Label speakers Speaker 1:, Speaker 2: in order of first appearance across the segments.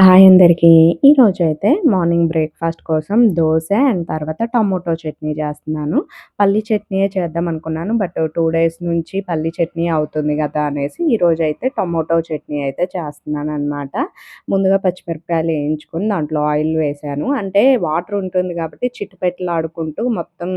Speaker 1: Hi అందరికీ. ఈరోజైతే morning breakfast కోసం దోస అండ్ తర్వాత టమోటో చట్నీ చేస్తున్నాను. పల్లి చట్నీయే చేద్దాం అనుకున్నాను. బట్ 2 డేస్ నుంచి పల్లి చట్నీ అవుతుంది గదా అనేసి ఈరోజైతే టమోటో చట్నీ అయితే చేస్తున్నాననమాట. ముందుగా పచ్చిమిరపకాయలు వేయించుకొని దాంట్లో ఆయిల్ వేశాను. అంటే వాటర్ ఉంటుంది కాబట్టి చిటపటలాడుకుంటూ మొత్తం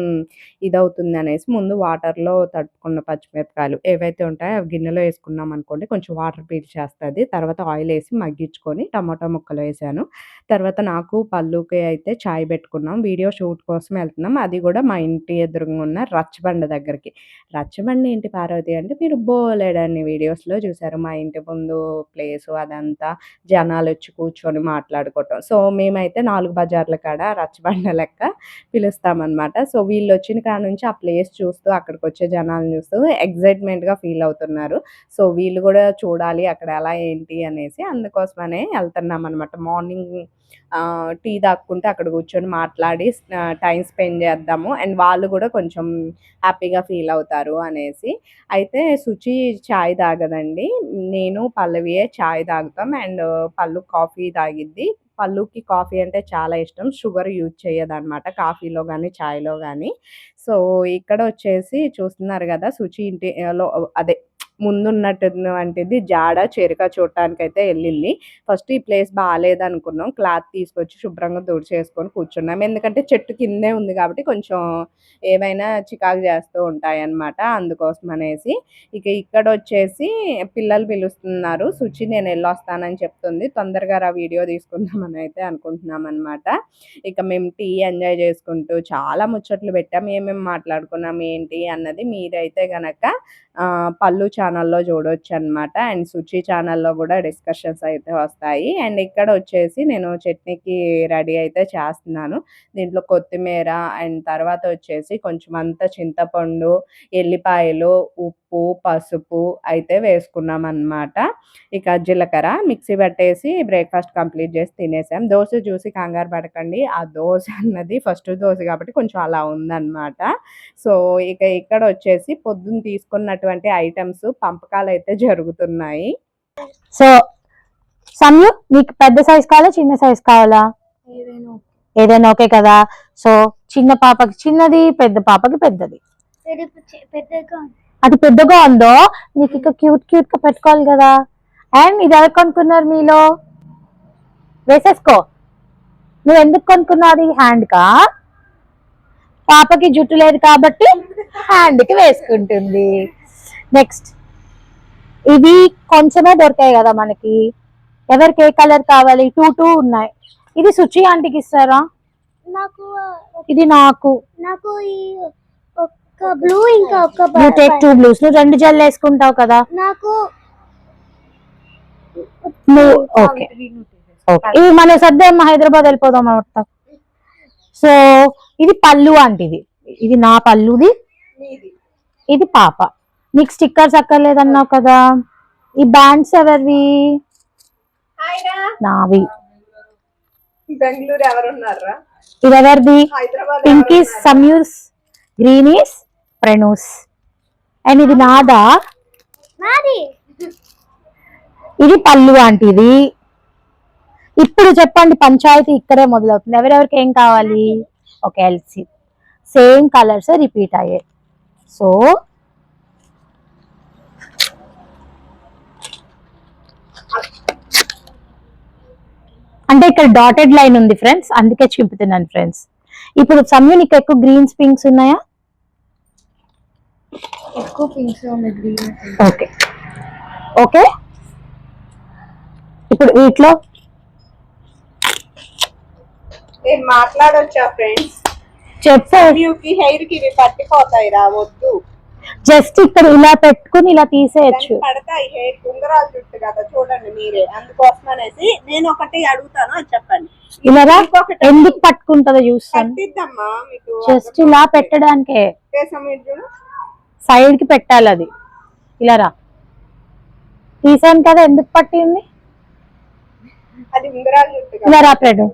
Speaker 1: ఇదవుతుందనేసి ముందు వాటర్‌లో తడుపుకున్న పచ్చిమిరపకాయలు ఏవైతే ఉంటాయో అవి గిన్నెలో వేసుకున్నామనుకోండి కొంచెం వాటర్ పీల్చేస్తది. తర్వాత ఆయిల్ వేసి మగ్గించుకొని టమాటా ముక్కలు వేసాను. తర్వాత నాకు పల్లుకి అయితే చాయ్ పెట్టుకున్నాం. వీడియో షూట్ కోసం వెళ్తున్నాం. అది కూడా మా ఇంటి ఎదురుగా ఉన్న రచ్చబండ దగ్గరికి. రచ్చబండ ఏంటి పార్వతి అంటే మీరు బోలెడన్ని వీడియోస్‌లో చూసారు. మా ఇంటి ముందు ప్లేసు అదంతా జనాలొచ్చి కూర్చొని మాట్లాడుకోవటం. సో, మేమైతే 4 బజార్ల కాడ రచ్చబండ లెక్క పిలుస్తామనమాట. సో, వీళ్ళొచ్చిన కాడ నుంచి ఆ ప్లేస్ చూస్తూ అక్కడికొచ్చే జనాలను చూస్తూ ఎక్సైట్‌మెంట్‌గా ఫీల్ అవుతున్నారు. సో, వీళ్ళు గూడా చూడాలి అక్కడ ఎలా ఏంటి అనేసి అందుకోసమనే ఎళ్తున్నామనమాట. మార్నింగ్ టీ తాగుకుంటూ అక్కడ కూర్చొని మాట్లాడి టైమ్ స్పెండ్ చేద్దాము. అండ్ వాళ్ళు గూడా కొంచెం హ్యాపీగా ఫీల్ అవుతారు అనేసి. అయితే శుచి చాయ్ తాగదండి. నేను, పల్లవియే చాయ్ తాగుతాం. అండ్ పల్లు కాఫీ తాగిద్ది. పల్లుకి కాఫీ అంటే చాలా ఇష్టం. షుగర్ యూజ్ చేయదనమాట కాఫీలో గానీ, చాయ్‌లో గానీ. సో, ఇక్కడొచ్చేసి చూస్తున్నారు గదా! శుచి ఇంటి లో అదే ముందున్నటువంటిది జాడ, చెరక చూడటానికైతే ఎళ్ళింది. ఫస్ట్ ఈ ప్లేస్ బాలేదనుకున్నాం. క్లాత్ తీసుకొచ్చి శుభ్రంగా తుడిచేసుకొని కూర్చున్నాం. ఎందుకంటే చెట్టు కిందే ఉంది కాబట్టి కొంచెం ఏవైనా చికాకు చేస్తూ ఉంటాయన్నమాట. అందుకోసమనేసి. ఇక ఇక్కడొచ్చేసి పిల్లలు పిలుస్తున్నారు. సుచి నేను ఎళ్ళొస్తానని చెప్తుంది. తొందరగా రా వీడియో తీసుకుందామని అయితే అనుకుంటున్నామనమాట. ఇక మేము టీ ఎంజాయ్ చేసుకుంటూ చాలా ముచ్చట్లు పెట్టాం. ఏమేమి మాట్లాడుకున్నాం ఏంటి అన్నది మీరైతే గనక పల్లు ఛానల్‌లో చూడొచ్చనమాట. అండ్ సుచి ఛానల్‌లో గూడా డిస్కషన్స్ అయితే వస్తాయి. అండ్ ఇక్కడొచ్చేసి నేను చట్నీకి రెడీ అయితే చేస్తున్నాను. దీంట్లో కొత్తిమీర అండ్ తర్వాత వచ్చేసి కొంచెం అంతా చింతపండు, ఎల్లిపాయలు, ఉప్పు, పసుపు అయితే వేసుకున్నామనమాట. ఇక జీలకర్ర మిక్సీ పట్టేసి బ్రేక్‌ఫాస్ట్ కంప్లీట్ చేసి తినేసాం. దోస చూసి కంగారు పడకండి. ఆ దోస అన్నది ఫస్ట్ దోస కాబట్టి కొంచెం అలా ఉందనమాట. సో, ఇక ఇక్కడొచ్చేసి పొద్దున తీసుకున్నటువంటి ఐటెమ్స్ పంపకాలైతే జరుగుతున్నాయి.
Speaker 2: సో సమ్యు నీకు పెద్ద సైజ్ కావాలా చిన్న సైజ్ కావాలా? ఏదైనా ఓకే కదా. సో చిన్న పాపకి చిన్నది, పెద్ద పాపకి పెద్దది. అది పెద్దగా ఉందో నీకు ఇక క్యూట్ క్యూట్ గా పెట్టుకోవాలి కదా. అండ్ ఇది ఎవరు కొనుక్కున్నారు మీలో? వేసేసుకో. నువ్వు ఎందుకు కొనుక్కున్నావు? అది హ్యాండ్ కా? పాపకి జుట్టు లేదు కాబట్టి హ్యాండ్ కి వేసుకుంటుంది. నెక్స్ట్ ఇవి కొంచెమే దొరికాయి కదా మనకి. ఎవరికి ఏ కలర్ కావాలి? 2 ఉన్నాయి. ఇది సుచి ఆంటీకి ఇస్తారా? ఇది నాకు బ్లూ ఇంకా ఒక టేక్ 2 బ్లూస్. నువ్వు 2 జల్లు వేసుకుంటావు కదా. ఓకే ఇవి మన సర్దేమ్మ హైదరాబాద్ వెళ్ళిపోదాం అవుతా. సో ఇది పల్లు ఆంటీది, ఇది నా పల్లుది, ఇది పాప. నీకు స్టిక్కర్స్ అక్కర్లేదన్నావు కదా. ఈ బ్యాండ్స్ ఎవరివి? నావి.
Speaker 1: బెంగళూరు ఎవరున్నారా?
Speaker 2: ఇది ఎవరిది? Pink is Sameer's, green is Pranu's. And ఇది నాదా. ఇది పల్లు ఆంటీది. ఇప్పుడు చెప్పండి, పంచాయతీ ఇక్కడే మొదలవుతుంది. ఎవరెవరికి ఏం కావాలి? Okay LC same colours repeat అయ్యాయి. సో అంటే ఇక్కడ డాటెడ్ లైన్ ఉంది ఫ్రెండ్స్, అందుకే చూపుతున్నాను ఫ్రెండ్స్. ఇప్పుడు సమ్యు నీకు ఎక్కువ గ్రీన్స్ పింక్స్ ఉన్నాయా?
Speaker 3: ఎక్కువ పింక్స్
Speaker 2: ఓకే ఓకే. ఇప్పుడు వీటిలో
Speaker 1: మాట్లాడొచ్చా ఫ్రెండ్స్?
Speaker 2: చెప్పు.
Speaker 1: హెయిర్ కి ఇవి పట్టిపోతాయి రా, వద్దు.
Speaker 2: జస్ట్ ఇక్కడ ఇలా పెట్టుకుని ఇలా తీసేయచ్చు.
Speaker 1: పడతాయి హెయిర్, ఉంగరాలు చుట్టూ కదా చూడండి మీరే. అందుకోసం అనేసి నేను ఒకటి అడుగుతాను, అది చెప్పండి.
Speaker 2: ఇలా ఎందుకు పట్టుకుంటుందో చూస్తాను.
Speaker 1: మీకు
Speaker 2: జస్ట్ ఇలా పెట్టడానికే సైడ్ కి పెట్టాలి. అది ఇలా రా తీసాను కదా, ఎందుకు పట్టింది?
Speaker 1: అది ఉంగరాలు చుట్టూ
Speaker 2: ఇలా రా ప్రెడు.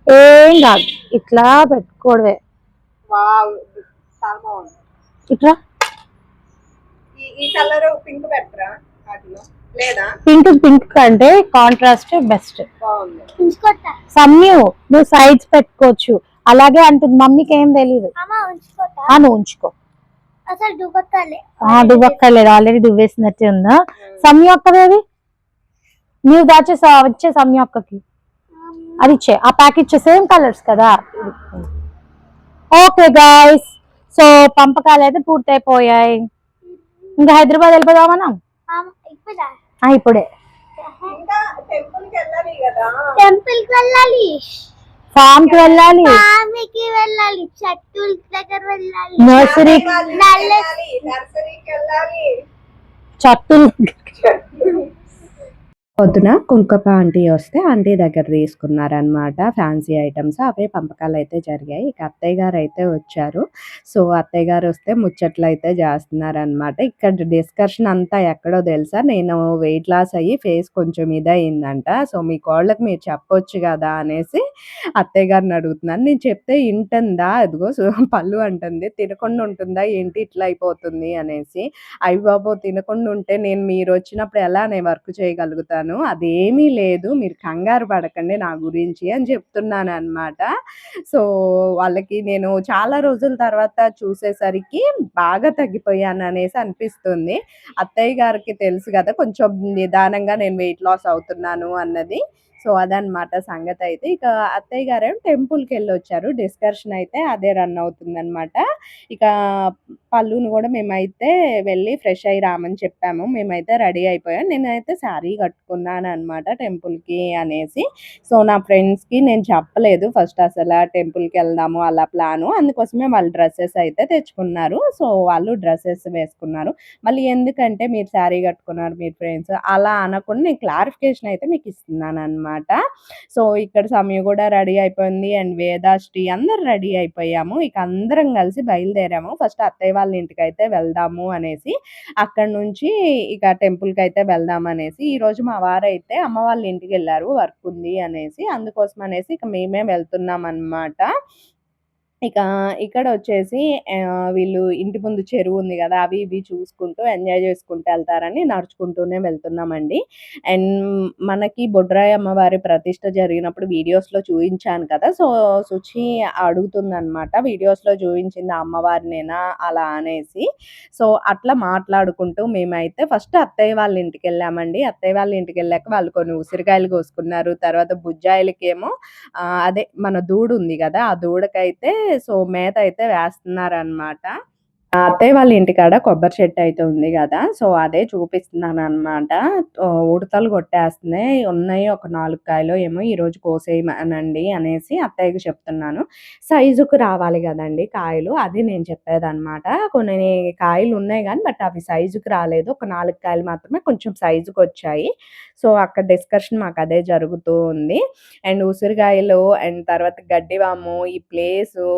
Speaker 2: ఏం కాదు, ఇట్లా పెట్టుకోవడమే. ఇట్లా
Speaker 1: ఈ కలర్ పింక్ పెట్టరా వాటిలో? లేదా
Speaker 2: పింక్ కంటే కాంట్రాస్ట్ బెస్ట్.
Speaker 1: బాగుంది.
Speaker 2: సమ్యు నువ్వు సైడ్స్ పెట్టుకోవచ్చు. అలాగే అంటుంది మమ్మీకి ఏం తెలీదు. నువ్వు ఉంచుకో. దువ్వక్కర్లేదు, ఆల్రెడీ దువ్వేసినట్టే ఉందా. సమ్యు అక్కదేవి నీవు దాచేసా వచ్చే సమ్యు అక్కకి అది ఇచ్చే, ఆ ప్యాకెట్ సేమ్ కలర్స్ కదా. ఓకే గైస్, సో పంపకాలు అయితే పూర్తయిపోయాయి. ఇంకా హైదరాబాద్ వెళ్ళిపోదామన్నా ఇప్పుడే.
Speaker 3: టెంపుల్ కి వెళ్ళాలి,
Speaker 2: ఫామ్ కి వెళ్ళాలి,
Speaker 3: స్వామికి వెళ్ళాలి, చెట్టు దగ్గర వెళ్ళాలి,
Speaker 2: నర్సరీ చట్టులు.
Speaker 1: పొద్దున కుంకప ఆంటీ వస్తే ఆంటీ దగ్గర తీసుకున్నారనమాట ఫ్యాన్సీ ఐటమ్స్. అవే పంపకాలు అయితే జరిగాయి. ఇక అత్తయ్య గారు అయితే వచ్చారు. సో అత్తయ్య గారు వస్తే ముచ్చట్లు అయితే చేస్తున్నారనమాట. ఇక్కడ డిస్కషన్ అంతా ఎక్కడో తెలుసా, నేను వెయిట్ లాస్ అయ్యి ఫేస్ కొంచెం ఇదయిందంట. సో మీ కోళ్ళకి మీరు చెప్పొచ్చు కదా అనేసి అత్తయ్య గారిని అడుగుతున్నాను. నేను చెప్తే ఇంటుందా, అదిగో పళ్ళు అంటుంది, తినకుండా ఉంటుందా ఏంటి ఇట్లా అయిపోతుంది అనేసి. అయ్య బాబో తినకుండా ఉంటే నేను మీరు వచ్చినప్పుడు ఎలా నేను వర్క్ చేయగలుగుతాను, అదేమీ లేదు, మీరు కంగారు పడకండి నా గురించి అని చెప్తున్నాను అనమాట. సో వాళ్ళకి నేను చాలా రోజుల తర్వాత చూసేసరికి బాగా తగ్గిపోయాను అనేసి అనిపిస్తుంది. అత్తయ్య గారికి తెలుసు కదా కొంచెం నిదానంగా నేను వెయిట్ లాస్ అవుతున్నాను అన్నది. సో అదనమాట సంగతి అయితే. ఇక అత్తయ్య గారేమో టెంపుల్కి వెళ్ళి వచ్చారు. డిస్కషన్ అయితే అదే రన్ అవుతుందన్నమాట. ఇక పళ్ళును కూడా మేమైతే వెళ్ళి ఫ్రెష్ అయ్యి రామని చెప్పాము. మేమైతే రెడీ అయిపోయాం. నేనైతే శారీ కట్టుకున్నాను అనమాట టెంపుల్కి అనేసి. సో నా ఫ్రెండ్స్కి నేను చెప్పలేదు ఫస్ట్ అసలు టెంపుల్కి వెళ్దాము అలా ప్లాను. అందుకోసమే వాళ్ళు డ్రెస్సెస్ అయితే తెచ్చుకున్నారు. సో వాళ్ళు డ్రెస్సెస్ వేసుకున్నారు. మళ్ళీ ఎందుకంటే మీరు శారీ కట్టుకున్నారు మీరు ఫ్రెండ్స్ అలా అనకుండా నేను క్లారిఫికేషన్ అయితే మీకు ఇస్తున్నాను అనమాట. సో ఇక్కడ సమయ కూడా రెడీ అయిపోయింది అండ్ వేదాశ్రీ అందరు రెడీ అయిపోయాము. ఇక అందరం కలిసి బయలుదేరాము. ఫస్ట్ అత్తయ్య వాళ్ళ ఇంటికి అయితే వెళ్దాము అనేసి, అక్కడ నుంచి ఇక టెంపుల్కి అయితే వెళ్దాం అనేసి. ఈరోజు మా వారైతే అమ్మ వాళ్ళ ఇంటికి వెళ్ళారు వర్క్ ఉంది అనేసి. అందుకోసం అనేసి ఇక మేమే వెళ్తున్నాం అనమాట. ఇక ఇక్కడ వచ్చేసి వీళ్ళు ఇంటి ముందు చెరువు ఉంది కదా, అవి ఇవి చూసుకుంటూ ఎంజాయ్ చేసుకుంటూ వెళ్తారని నడుచుకుంటూనే వెళ్తున్నామండి. అండ్ మనకి బొడ్రాయి అమ్మవారి ప్రతిష్ట జరిగినప్పుడు వీడియోస్లో చూపించాను కదా. సో సుచి అడుగుతుందనమాట, వీడియోస్లో చూపించింది అమ్మవారినేనా అలా అనేసి. సో అట్లా మాట్లాడుకుంటూ మేమైతే ఫస్ట్ అత్తయ్య వాళ్ళ ఇంటికి వెళ్ళామండి. అత్తయ్య వాళ్ళ ఇంటికి వెళ్ళాక వాళ్ళు కొన్ని ఉసిరికాయలు కోసుకున్నారు. తర్వాత బుజ్జాయిలకేమో అదే మన దూడు ఉంది కదా, ఆ దూడకైతే సో మేత అయితే వేస్తున్నారనమాట. అత్తయ్య వాళ్ళ ఇంటికాడ కొబ్బరి చెట్టు అయితే ఉంది కదా, సో అదే చూపిస్తున్నాననమాట. ఉడతలు కొట్టేస్తున్నాయి, ఉన్నాయి ఒక 4 కాయలు ఏమో ఈరోజు కోసేయమనండి అనేసి అత్తయ్యకి చెప్తున్నాను. సైజుకు రావాలి కదండి కాయలు, అది నేను చెప్పేదనమాట. కొన్ని కాయలు ఉన్నాయి కానీ బట్ అవి సైజుకి రాలేదు. ఒక 4 కాయలు మాత్రమే కొంచెం సైజుకి వచ్చాయి. సో అక్కడ డిస్కషన్ మాకు అదే జరుగుతూ ఉంది. అండ్ ఉసిరికాయలు అండ్ తర్వాత గడ్డివాము ఈ ప్లేసు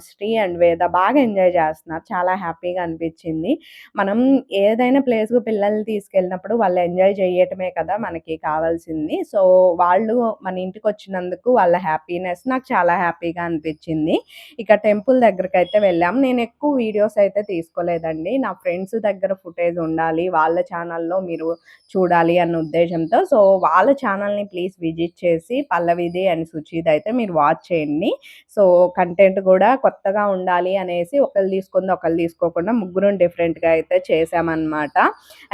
Speaker 1: శ్రీ అండ్ వేద బాగా ఎంజాయ్ చేస్తున్నారు. చాలా హ్యాపీగా అనిపించింది. మనం ఏదైనా ప్లేస్‌కు పిల్లల్ని తీసుకెళ్ళినప్పుడు వాళ్ళు ఎంజాయ్ చేయటమే కదా మనకి కావాల్సింది. సో వాళ్ళు మన ఇంటికొచ్చినందుకు వాళ్ళ హ్యాపీనెస్ నాకు చాలా హ్యాపీగా అనిపించింది. ఇక టెంపుల్ దగ్గరకైతే వెళ్ళాము. నేను ఎక్కువ వీడియోస్ అయితే తీసుకోలేదండి. నా ఫ్రెండ్స్ దగ్గర ఫుటేజ్ ఉండాలి, వాళ్ళ ఛానల్‌లో మీరు చూడాలి అన్న ఉద్దేశంతో. సో వాళ్ళ ఛానల్‌ని ప్లీజ్ విజిట్ చేసి పల్లవిది అండ్ సుచిది అయితే మీరు వాచ్ చేయండి. సో కంటెంట్ కూడా కొత్తగా ఉండాలి అనేసి ఒకళ్ళు తీసుకుంది ఒకళ్ళు తీసుకోకుండా ముగ్గురం డిఫరెంట్‌గా అయితే చేశామన్నమాట.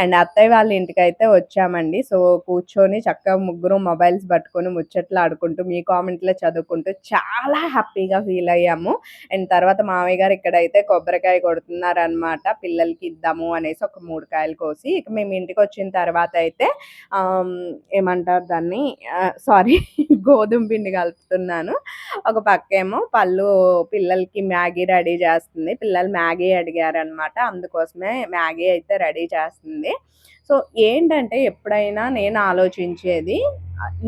Speaker 1: అండ్ అత్తయ్య వాళ్ళ ఇంటికైతే వచ్చామండి. సో కూర్చొని చక్కగా ముగ్గురం మొబైల్స్ పట్టుకొని ముచ్చట్లు ఆడుకుంటూ మీ కామెంట్‌లే చదువుకుంటూ చాలా హ్యాపీగా ఫీల్ అయ్యాము. అండ్ తర్వాత మామయ్య గారు ఇక్కడైతే కొబ్బరికాయ కొడుతున్నారనమాట. పిల్లలకి ఇద్దాము అనేసి ఒక 3 కాయలు కోసి. ఇక మేము ఇంటికి వచ్చిన తర్వాత అయితే ఏమంటారు దాన్ని, సారీ గోధుమ పిండి కలుపుతున్నాను. ఒక పక్కేమో పళ్ళు పిల్లలకి మ్యాగీ రెడీ చేస్తుంది. పిల్లలు మ్యాగీ అడిగారనమాట, అందుకోసమే మ్యాగీ అయితే రెడీ చేస్తుంది. సో ఏంటంటే ఎప్పుడైనా నేను ఆలోచించేది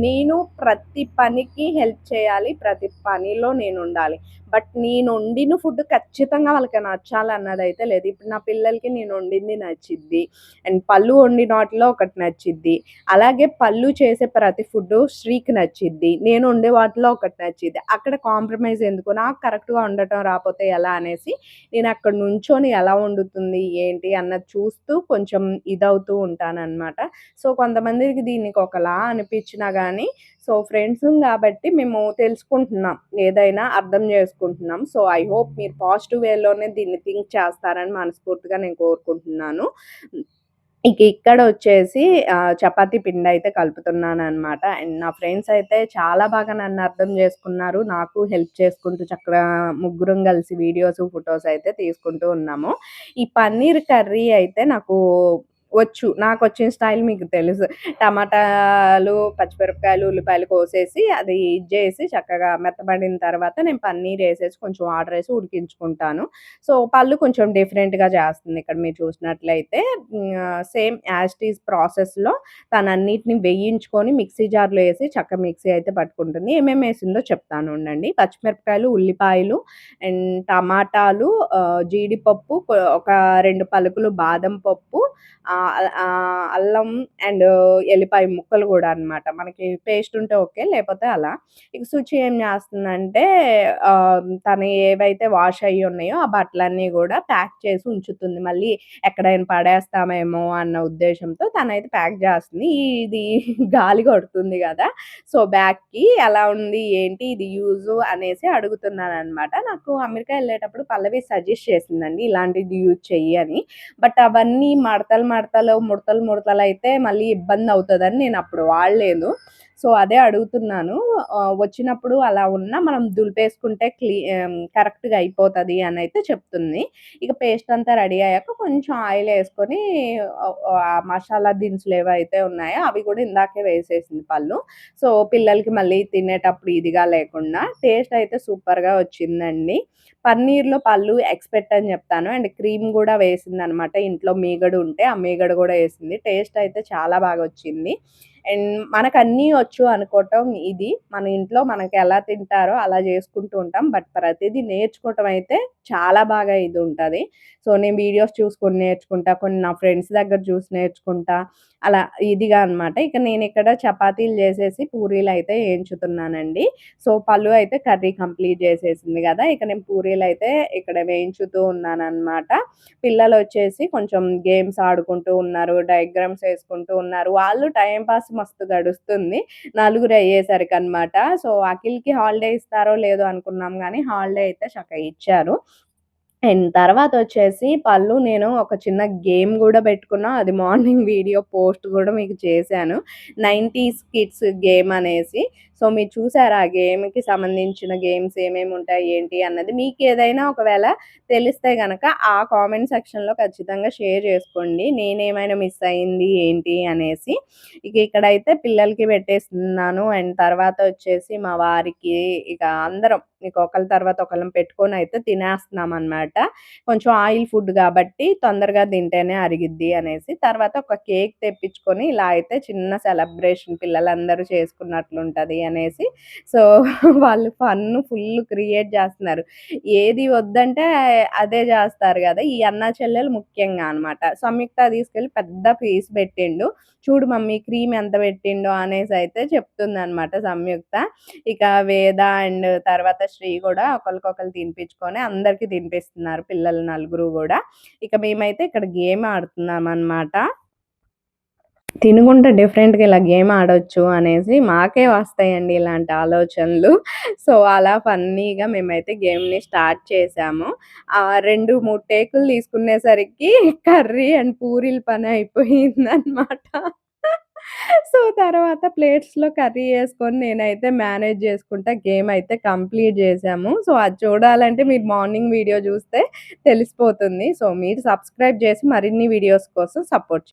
Speaker 1: నేను ప్రతి పనికి హెల్ప్ చేయాలి. ప్రతి పనిలో నేనుండాలి. బట్ నేను వండిన ఫుడ్ ఖచ్చితంగా వాళ్ళకి నచ్చాలన్నదైతే లేదు. ఇప్పుడు నా పిల్లలకి నేను వండింది నచ్చిద్ది. అండ్ పల్లు వండిన వాటిలో ఒకటి నచ్చిద్ది. అలాగే పల్లు చేసే ప్రతి ఫుడ్డు శ్రీకి నచ్చిద్ది. నేను వండే వాటిలో ఒకటి నచ్చిద్ది. అక్కడ కాంప్రమైజ్ ఎందుకు? నాకు కరెక్ట్‌గా వండటం రాపోతే ఎలా అనేసి నేను అక్కడ నుంచొని ఎలా వండుతుంది, ఏంటి అన్నది చూస్తూ కొంచెం ఇదవుతూ ఉంటాననమాట. సో, కొంతమందికి దీనికి ఒకలా అనిపించినా గానీ, సో, ఫ్రెండ్సుం గాబట్టి మేము తెలుసుకుంటున్నాం. ఏదైనా అర్థం జేసుకుంటున్నాం. సో, ఐ హోప్ మీరు పాజిటివ్ వేలోనే దీన్ని థింక్ చేస్తారని మనస్ఫూర్తిగా నేను కోరుకుంటున్నాను. ఇక ఇక్కడొచ్చేసి చపాతీ పిండయితే కలుపుతున్నాననమాట. అండ్ నా ఫ్రెండ్స్ అయితే చాలా బాగా నన్ను అర్థం జేసుకున్నారు. నాకు హెల్ప్ చేసుకుంటూ చక్కగా ముగ్గురం కలిసి వీడియోసు, ఫోటోస్ అయితే తీసుకుంటూ ఉన్నాము. ఈ పన్నీర్ కర్రీ అయితే నాకు వచ్చు. నాకొచ్చిన స్టైల్ మీకు తెలుసు. టమాటాలు, పచ్చిమిరపకాయలు, ఉల్లిపాయలు కోసేసి అది ఇది జేసి చక్కగా మెత్తబడిన తర్వాత నేను పన్నీరేసేసి కొంచెం వాటరేసి ఉడికించుకుంటాను. సో, పళ్ళు కొంచెం డిఫరెంట్‌గా చేస్తుంది ఇక్కడ మీరు చూసినట్లయితే. సేమ్ యాజ్ ఇట్ ఈజ్ ప్రాసెస్‌లో తనన్నిటిని వేయించుకొని మిక్సీ జార్‌లో ఏసి చక్కగా మిక్సీ అయితే పట్టుకుంటుంది. ఏమేమేసిందో చెప్తాను ఉండండి. పచ్చిమిరపకాయలు, ఉల్లిపాయలు అండ్ టమాటాలు, జీడిపప్పు, ఒక 2 పలుకులు బాదం పప్పు, అల్లం అండ్ ఎల్లిపాయ ముక్కలు గూడా అనమాట. మనకి పేస్ట్ ఉంటే ఓకే. లేపోతే అలా. ఇక సుచి ఏం జేస్తుందంటే తను ఏవైతే వాష్ అయ్యి ఉన్నాయో ఆ బట్టలన్నీ గూడా ప్యాక్ చేసి ఉంచుతుంది. మళ్ళీ ఎక్కడైనా పడేస్తామేమో అన్న ఉద్దేశ్యంతో తనైతే ప్యాక్ జేస్తుంది. ఇది గాలి కొడుతుంది గదా! సో, బ్యాగ్‌కి ఎలా ఉంది? ఏంటి? ఇది యూజు అనేసి అడుగుతున్నాననమాట. నాకు అమెరికా ఎళ్ళేటప్పుడు పల్లవి సజెస్ట్ చేసిందండి. ఇలాంటిది యూజ్ చెయ్యి అని. బట్ అవన్నీ మడతలు, ముడతలయితే మళ్ళీ ఇబ్బందవుతదని నేనప్పుడు వాడలేదు. సో, అదే అడుగుతున్నాను. వచ్చినప్పుడు అలా ఉన్నా మనం దులిపేసుకుంటే కరెక్ట్‌గా అయిపోతది అనైతే చెప్తుంది. ఇక పేస్ట్ అంతా రెడీ అయ్యాక కొంచెం ఆయిలేసుకొని ఆ మసాలా దినుసులేవైతే ఉన్నాయో అవి గూడా ఇందాకే వేసేసింది పల్లు. సో, పిల్లలకి మళ్ళీ తినేటప్పుడు ఇదిగా లేకుండా టేస్ట్ అయితే సూపర్‌గా వచ్చిందండి. పన్నీర్‌లో పల్లు ఎక్స్‌పెక్ట్ అని జెప్తాను. అండ్ క్రీమ్ గూడా వేసిందనమాట. ఇంట్లో మీగడ ఉంటే ఆ మీగడ గూడా ఏసింది. టేస్ట్ అయితే చాలా బాగొచ్చింది. అండ్ మనకన్నీ వచ్చు అనుకోవటం ఇది. మన ఇంట్లో మనకెలా తింటారో అలా జేసుకుంటూ ఉంటాం. బట్ ప్రతీదీ నేర్చుకోవటం అయితే చాలా బాగా ఇదుంటది. సో, నేను వీడియోస్ చూసుకొని నేర్చుకుంటా. కొన్ని నా ఫ్రెండ్స్ దగ్గర చూసి నేర్చుకుంటా. అలా ఇదిగా అనమాట. ఇక నేనిక్కడ చపాతీలు జేసేసి పూరీలయితే ఏంచుతున్నానండి. సో, పల్లు అయితే కర్రీ కంప్లీట్ జేసేసింది గదా! ఇక నేను పూరీలైతే ఇక్కడ వేయించుతూ ఉన్నాననమాట. పిల్లలొచ్చేసి కొంచెం గేమ్స్ ఆడుకుంటూ ఉన్నారు. డయాగ్రామ్స్ ఏసుకుంటూ ఉన్నారు. వాళ్ళు టైమ్ పాస్ మస్తు గడుస్తుంది. నలుగురయ్యేసరికనమాట. సో, అఖిల్‌కి హాలిడే ఇస్తారో లేదో అనుకున్నాం గానీ, హాలిడే అయితే చక్కగా ఇచ్చారు. అండ్ తర్వాతొచ్చేసి పల్లు నేను ఒక చిన్న గేమ్ గూడా బెట్టుకున్నా. అది మార్నింగ్ వీడియో పోస్ట్ గూడా మీకు చేశాను. 90స్ కిడ్స్ గేమ్ అనేసి. సో, మీరు చూసారా ఆ గేమ్‌కి సంబంధించిన గేమ్స్ ఏమేముంటాయి, ఏంటి అన్నది? మీకేదైనా ఒకవేళ తెలిస్తే గనక ఆ కామెంట్ సెక్షన్‌లో ఖచ్చితంగా షేర్ జేసుకోండి. నేనేమైనా మిస్ అయింది ఏంటి అనేసి. ఇక ఇక్కడైతే పిల్లలకి పెట్టేస్తున్నాను. అండ్ తర్వాతొచ్చేసి మా వారికి ఇక అందరం ఇక ఒకళ్ళ తర్వాత ఒకళ్ళం పెట్టుకొనైతే తినేస్తున్నామనమాట. కొంచెం ఆయిల్ ఫుడ్ గాబట్టి తొందరగా తింటేనే అరిగిద్ది అనేసి. తర్వాత ఒక కేక్ తెప్పించుకొని ఇలా అయితే చిన్న సెలబ్రేషన్ పిల్లలందరూ చేసుకున్నట్లుంటది అనేసి. సో, వాళ్ళు ఫుల్ క్రియేట్ జేస్తున్నారు. ఏది వద్దంటే అదే జేస్తారు గదా! ఈ అన్నా చెల్లెలు ముఖ్యంగా అనమాట. సంయుక్త తీసుకెళ్ళి పెద్ద పీస్ పెట్టిండు. చూడు మమ్మీ క్రీమ్ ఎంత పెట్టిండో అనేసైతే చెప్తుందనమాట సంయుక్త. ఇక వేద అండ్ తర్వాత శ్రీ గూడా ఒకళ్ళకొకళ్ళు తినిపించుకొని అందరికి తినిపిస్తున్నారు పిల్లలు నలుగురు గూడా. ఇక మేమైతే ఇక్కడ గేమ్ ఆడుతున్నామనమాట. తినుకుంట డిఫరెంట్‌గా ఇలా గేమ్ ఆడొచ్చు అనేసి మాకే వస్తాయండి ఇలాంటి ఆలోచనలు. సో, అలా ఫన్నీగా మేమైతే గేమ్‌ని స్టార్ట్ చేశాము. 2, 3 టేకులు తీసుకునేసరికి కర్రీ అండ్ పూరీల పని అయిపోయిందనమాట. సో, తర్వాత ప్లేట్స్‌లో కర్రీ యేసుకొని నేనైతే మేనేజ్ జేసుకుంటా గేమ్ అయితే కంప్లీట్ జేశాము. సో, అది చూడాలంటే మీరు మార్నింగ్ వీడియో జూస్తే తెలిసిపోతుంది. సో, మీరు సబ్స్క్రైబ్ జేసి మరిన్ని వీడియోస్ కోసం సపోర్ట్